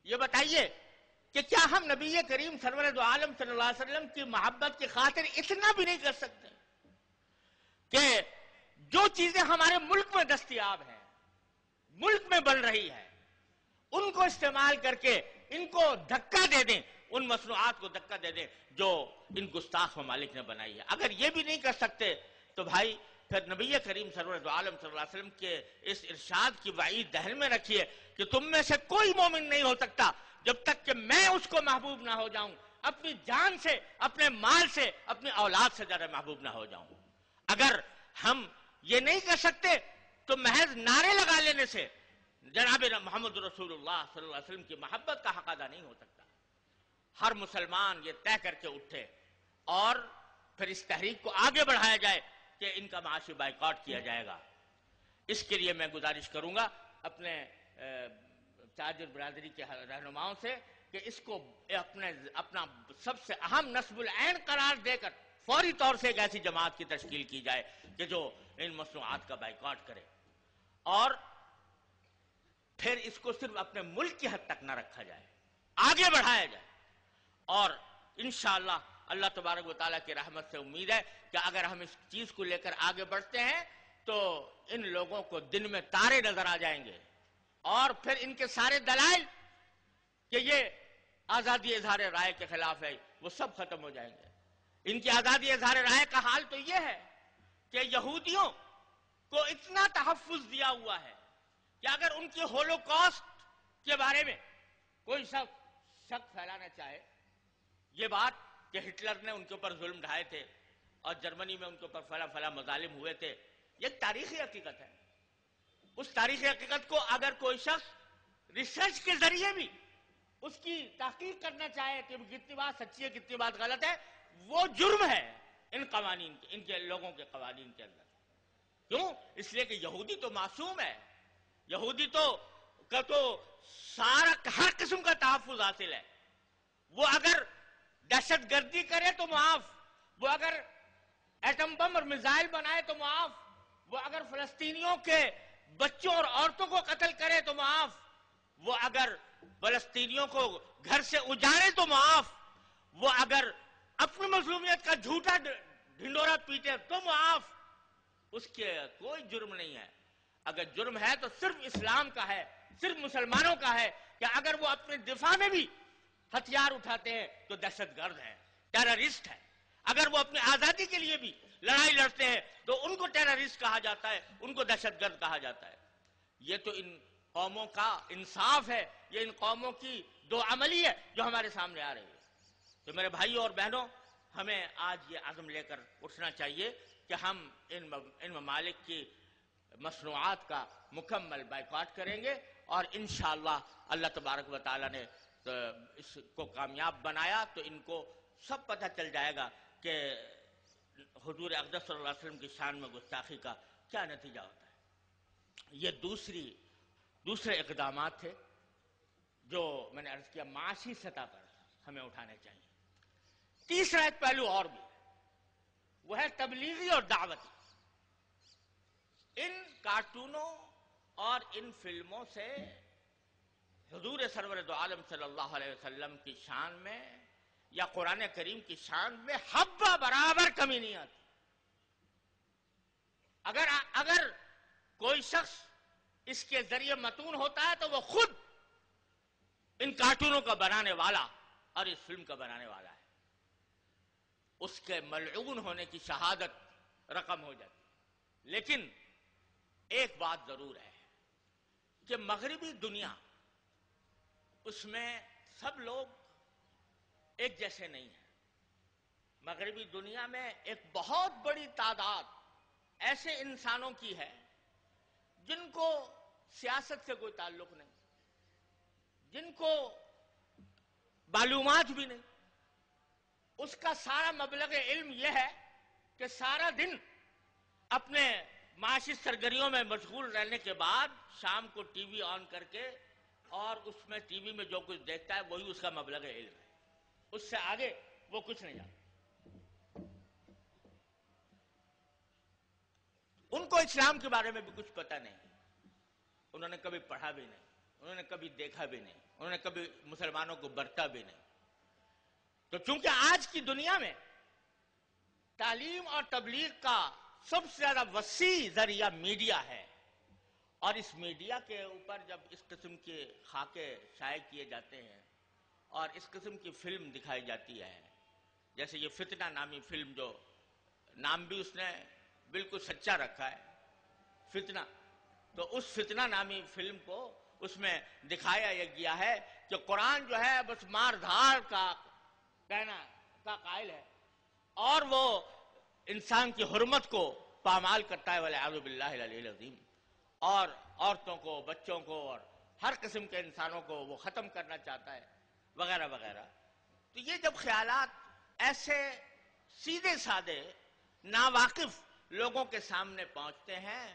یہ بتائیے کہ کیا ہم نبی کریم سرور دو عالم صلی اللہ علیہ وسلم کی محبت کی خاطر اتنا بھی نہیں کر سکتے کہ جو چیزیں ہمارے ملک میں دستیاب ہیں، ملک میں بن رہی ہے، ان کو استعمال کر کے ان کو دھکا دے دیں، ان مصنوعات کو دھکا دے دیں جو ان گستاخ ممالک نے بنائی ہے؟ اگر یہ بھی نہیں کر سکتے تو بھائی پھر نبی کریم سرور دو عالم صلی اللہ علیہ وسلم کے اس ارشاد کی وعید ذہن میں رکھیے کہ تم میں سے کوئی مومن نہیں ہو سکتا جب تک کہ میں اس کو محبوب نہ ہو جاؤں، اپنی جان سے، اپنے مال سے، اپنی اولاد سے زیادہ محبوب نہ ہو جاؤں۔ اگر ہم یہ نہیں کر سکتے تو محض نعرے لگا لینے سے جناب محمد رسول اللہ صلی اللہ علیہ وسلم کی محبت کا حق ادا نہیں ہو سکتا۔ ہر مسلمان یہ طے کر کے اٹھے اور پھر اس تحریک کو آگے بڑھایا جائے کہ ان کا معاشی بائیکاٹ کیا جائے گا۔ اس کے لیے میں گزارش کروں گا اپنے تاجر برادری کے رہنماؤں سے کہ اس کو اپنا سب سے اہم نصب العین قرار دے کر فوری طور سے ایک ایسی جماعت کی تشکیل کی جائے کہ جو ان مصنوعات کا بائیکاٹ کرے، اور پھر اس کو صرف اپنے ملک کی حد تک نہ رکھا جائے، آگے بڑھایا جائے۔ اور انشاءاللہ اللہ تبارک و تعالیٰ کی رحمت سے امید ہے کہ اگر ہم اس چیز کو لے کر آگے بڑھتے ہیں تو ان لوگوں کو دن میں تارے نظر آ جائیں گے، اور پھر ان کے سارے دلائل کہ یہ آزادی اظہار رائے کے خلاف ہے وہ سب ختم ہو جائیں گے۔ ان کی آزادی اظہار رائے کا حال تو یہ ہے کہ یہودیوں کو اتنا تحفظ دیا ہوا ہے کہ اگر ان کی ہولوکاسٹ کے بارے میں کوئی شک پھیلانا چاہے، یہ بات کہ ہٹلر نے ان کے اوپر ظلم ڈھائے تھے اور جرمنی میں ان کے اوپر فلاں مظالم ہوئے تھے، یہ ایک تاریخی حقیقت ہے۔ اس تاریخی حقیقت کو اگر کوئی شخص ریسرچ کے ذریعے بھی اس کی تحقیق کرنا چاہے کہ کتنی بات سچی ہے کتنی بات غلط ہے، وہ جرم ہے ان قوانین ان کے لوگوں کے قوانین کے اندر۔ کیوں؟ اس لیے کہ یہودی تو معصوم ہے، یہودی تو سارا ہر قسم کا تحفظ حاصل ہے۔ وہ اگر دہشت گردی کرے تو معاف، وہ اگر ایٹم بم اور میزائل بنائے تو معاف، وہ اگر فلسطینیوں کے بچوں اور عورتوں کو قتل کرے تو معاف، وہ اگر فلسطینیوں کو گھر سے اجاڑے تو معاف، وہ اگر اپنی مظلومیت کا جھوٹا ڈھنڈورا پیٹے تو معاف۔ اس کے کوئی جرم نہیں ہے۔ اگر جرم ہے تو صرف اسلام کا ہے، صرف مسلمانوں کا ہے کہ اگر وہ اپنے دفاع میں بھی ہتھیار اٹھاتے ہیں تو دہشت گرد ہیں، ٹیررسٹ ہیں۔ اگر وہ اپنی آزادی کے لیے بھی لڑائی لڑتے ہیں تو ان کو ٹیررسٹ کہا جاتا ہے، ان کو دہشت گرد کہا جاتا ہے۔ یہ تو ان قوموں کا انصاف ہے، یہ ان قوموں کی دو عملی ہے جو ہمارے سامنے آ رہی ہے۔ تو میرے بھائیوں اور بہنوں، ہمیں آج یہ عزم لے کر اٹھنا چاہیے کہ ہم ان ممالک کی مصنوعات کا مکمل بائیکاٹ کریں گے، اور انشاءاللہ اللہ تبارک و تعالیٰ نے اس کو کامیاب بنایا تو ان کو سب پتہ چل جائے گا کہ حضور اقدس صلی اللہ علیہ وسلم کی شان میں گستاخی کا کیا نتیجہ ہوتا ہے۔ یہ دوسرے اقدامات تھے جو میں نے عرض کیا معاشی سطح پر ہمیں اٹھانے چاہیے۔ تیسرا ایک پہلو اور بھی، وہ ہے تبلیغی اور دعوتی۔ ان کارٹونوں اور ان فلموں سے حضور سرور دو عالم صلی اللہ علیہ وسلم کی شان میں یا قرآن کریم کی شان میں حبہ برابر کمی نہیں آتی۔ اگر کوئی شخص اس کے ذریعے متون ہوتا ہے تو وہ خود ان کارٹونوں کا بنانے والا اور اس فلم کا بنانے والا ہے، اس کے ملعون ہونے کی شہادت رقم ہو جاتی۔ لیکن ایک بات ضرور ہے کہ مغربی دنیا، اس میں سب لوگ ایک جیسے نہیں ہیں۔ مغربی دنیا میں ایک بہت بڑی تعداد ایسے انسانوں کی ہے جن کو سیاست سے کوئی تعلق نہیں، جن کو معلومات بھی نہیں۔ اس کا سارا مبلغ علم یہ ہے کہ سارا دن اپنے معاشی سرگرمیوں میں مشغول رہنے کے بعد شام کو ٹی وی آن کر کے اور اس میں ٹی وی میں جو کچھ دیکھتا ہے وہی اس کا مبلغ علم ہے، اس سے آگے وہ کچھ نہیں جانتا۔ ان کو اسلام کے بارے میں بھی کچھ پتہ نہیں، انہوں نے کبھی پڑھا بھی نہیں، انہوں نے کبھی دیکھا بھی نہیں، انہوں نے کبھی مسلمانوں کو برتا بھی نہیں. تو چونکہ آج کی دنیا میں تعلیم اور تبلیغ کا سب سے زیادہ وسیع ذریعہ میڈیا ہے، اور اس میڈیا کے اوپر جب اس قسم کے خاکے شائع کیے جاتے ہیں اور اس قسم کی فلم دکھائی جاتی ہے، جیسے یہ فتنہ نامی فلم، جو نام بھی اس نے بالکل سچا رکھا ہے، فتنہ، تو اس فتنہ نامی فلم کو اس میں دکھایا یہ گیا ہے کہ قرآن جو ہے بس مار دھاڑ کا کہنا کا قائل ہے، اور وہ انسان کی حرمت کو پامال کرتا ہے، والعیاذ باللہ العلی العظیم، اور عورتوں کو، بچوں کو، اور ہر قسم کے انسانوں کو وہ ختم کرنا چاہتا ہے، وغیرہ وغیرہ. تو یہ جب خیالات ایسے سیدھے سادے ناواقف لوگوں کے سامنے پہنچتے ہیں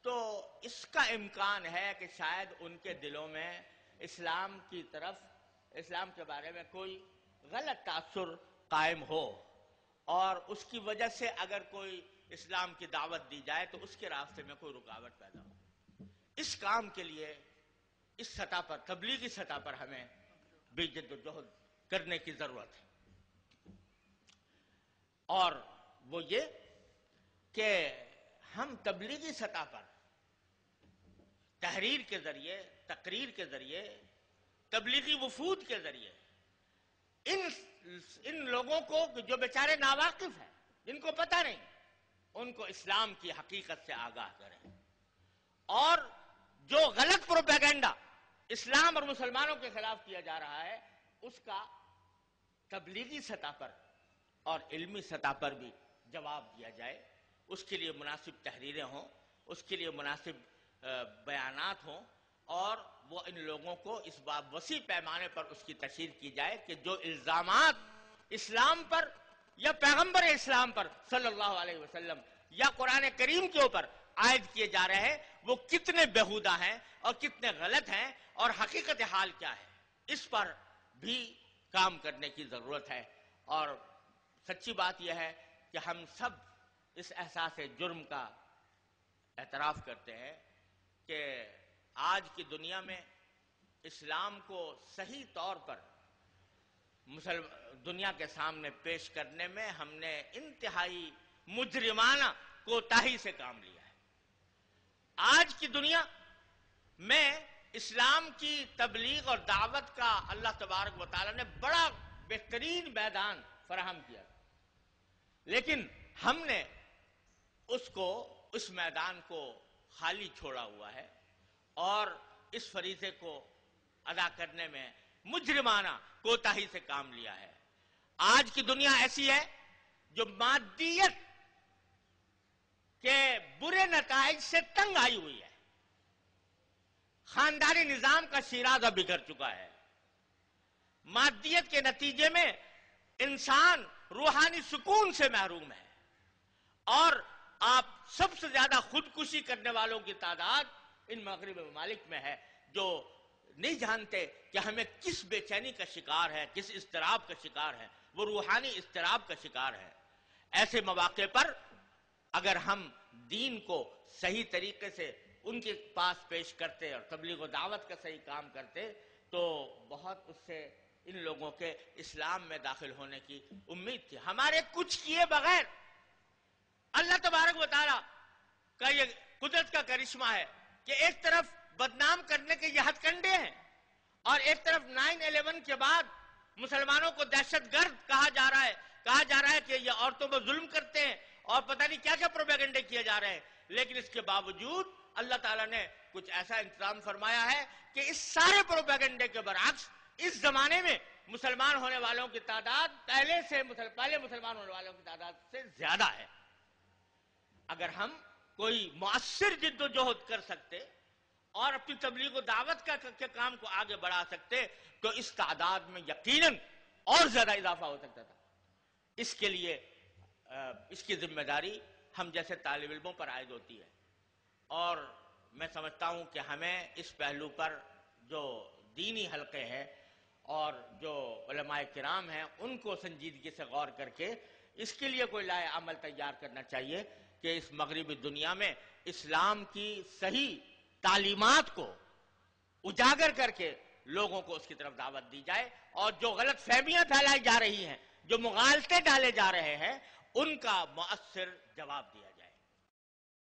تو اس کا امکان ہے کہ شاید ان کے دلوں میں اسلام کی طرف، اسلام کے بارے میں کوئی غلط تاثر قائم ہو، اور اس کی وجہ سے اگر کوئی اسلام کی دعوت دی جائے تو اس کے راستے میں کوئی رکاوٹ پیدا ہو. اس کام کے لیے اس سطح پر، تبلیغی سطح پر، ہمیں بھی جد و جہد کرنے کی ضرورت ہے. اور وہ یہ کہ ہم تبلیغی سطح پر تحریر کے ذریعے، تقریر کے ذریعے، تبلیغی وفود کے ذریعے ان لوگوں کو جو بیچارے ناواقف ہیں، جن کو پتہ نہیں، ان کو اسلام کی حقیقت سے آگاہ کریں، اور جو غلط پروپیگنڈا اسلام اور مسلمانوں کے خلاف کیا جا رہا ہے اس کا تبلیغی سطح پر اور علمی سطح پر بھی جواب دیا جائے. اس کے لیے مناسب تحریریں ہوں، اس کے لیے مناسب بیانات ہوں، اور وہ ان لوگوں کو اس باب وسیع پیمانے پر اس کی تشہیر کی جائے کہ جو الزامات اسلام پر یا پیغمبر اسلام پر صلی اللہ علیہ وسلم یا قرآن کریم کے اوپر عائد کیے جا رہے ہیں وہ کتنے بیہودہ ہیں اور کتنے غلط ہیں، اور حقیقت حال کیا ہے، اس پر بھی کام کرنے کی ضرورت ہے. اور سچی بات یہ ہے کہ ہم سب اس احساس جرم کا اعتراف کرتے ہیں کہ آج کی دنیا میں اسلام کو صحیح طور پر دنیا کے سامنے پیش کرنے میں ہم نے انتہائی مجرمانہ کوتاہی سے کام لیا ہے. آج کی دنیا میں اسلام کی تبلیغ اور دعوت کا اللہ تبارک و تعالی نے بڑا بہترین میدان فراہم کیا، لیکن ہم نے اس میدان کو خالی چھوڑا ہوا ہے، اور اس فریضے کو ادا کرنے میں مجرمانہ کوتاہی سے کام لیا ہے. آج کی دنیا ایسی ہے جو مادیت کے برے نتائج سے تنگ آئی ہوئی ہے. خاندانی نظام کا شیرازہ بگڑ چکا ہے. مادیت کے نتیجے میں انسان روحانی سکون سے محروم ہے، اور آپ سب سے زیادہ خودکشی کرنے والوں کی تعداد ان مغربی ممالک میں ہے، جو نہیں جانتے کہ ہمیں کس بے چینی کا شکار ہے، کس اضطراب کا شکار ہے. وہ روحانی اضطراب کا شکار ہے. ایسے مواقع پر اگر ہم دین کو صحیح طریقے سے ان کے پاس پیش کرتے اور تبلیغ و دعوت کا صحیح کام کرتے تو بہت اس سے ان لوگوں کے اسلام میں داخل ہونے کی امید تھی. ہمارے کچھ کیے بغیر اللہ تبارک و تعالیٰ کا یہ قدرت کا کرشمہ ہے کہ ایک طرف بدنام کرنے کے یہ ہتھ کنڈے ہیں، اور ایک طرف 9/11 کے بعد مسلمانوں کو دہشت گرد کہا جا رہا ہے کہ یہ عورتوں پر ظلم کرتے ہیں اور پتہ نہیں کیا کیا پروپیگنڈے کیے جا رہے ہیں. لیکن اس کے باوجود اللہ تعالیٰ نے کچھ ایسا انتظام فرمایا ہے کہ اس سارے پروپیگنڈے کے برعکس اس زمانے میں مسلمان ہونے والوں کی تعداد پہلے مسلمان ہونے والوں کی تعداد سے زیادہ ہے. اگر ہم کوئی مؤثر جد و جہد کر سکتے اور اپنی تبلیغ و دعوت کے کام کو آگے بڑھا سکتے تو اس تعداد میں یقیناً اور زیادہ اضافہ ہو سکتا تھا. اس کے لیے اس کی ذمہ داری ہم جیسے طالب علموں پر عائد ہوتی ہے، اور میں سمجھتا ہوں کہ ہمیں اس پہلو پر جو دینی حلقے ہیں اور جو علماء کرام ہیں ان کو سنجیدگی سے غور کر کے اس کے لیے کوئی لائحہ عمل تیار کرنا چاہیے کہ اس مغربی دنیا میں اسلام کی صحیح تعلیمات کو اجاگر کر کے لوگوں کو اس کی طرف دعوت دی جائے، اور جو غلط فہمیاں پھیلائی جا رہی ہیں، جو مغالطے ڈالے جا رہے ہیں، ان کا مؤثر جواب دیا جائے۔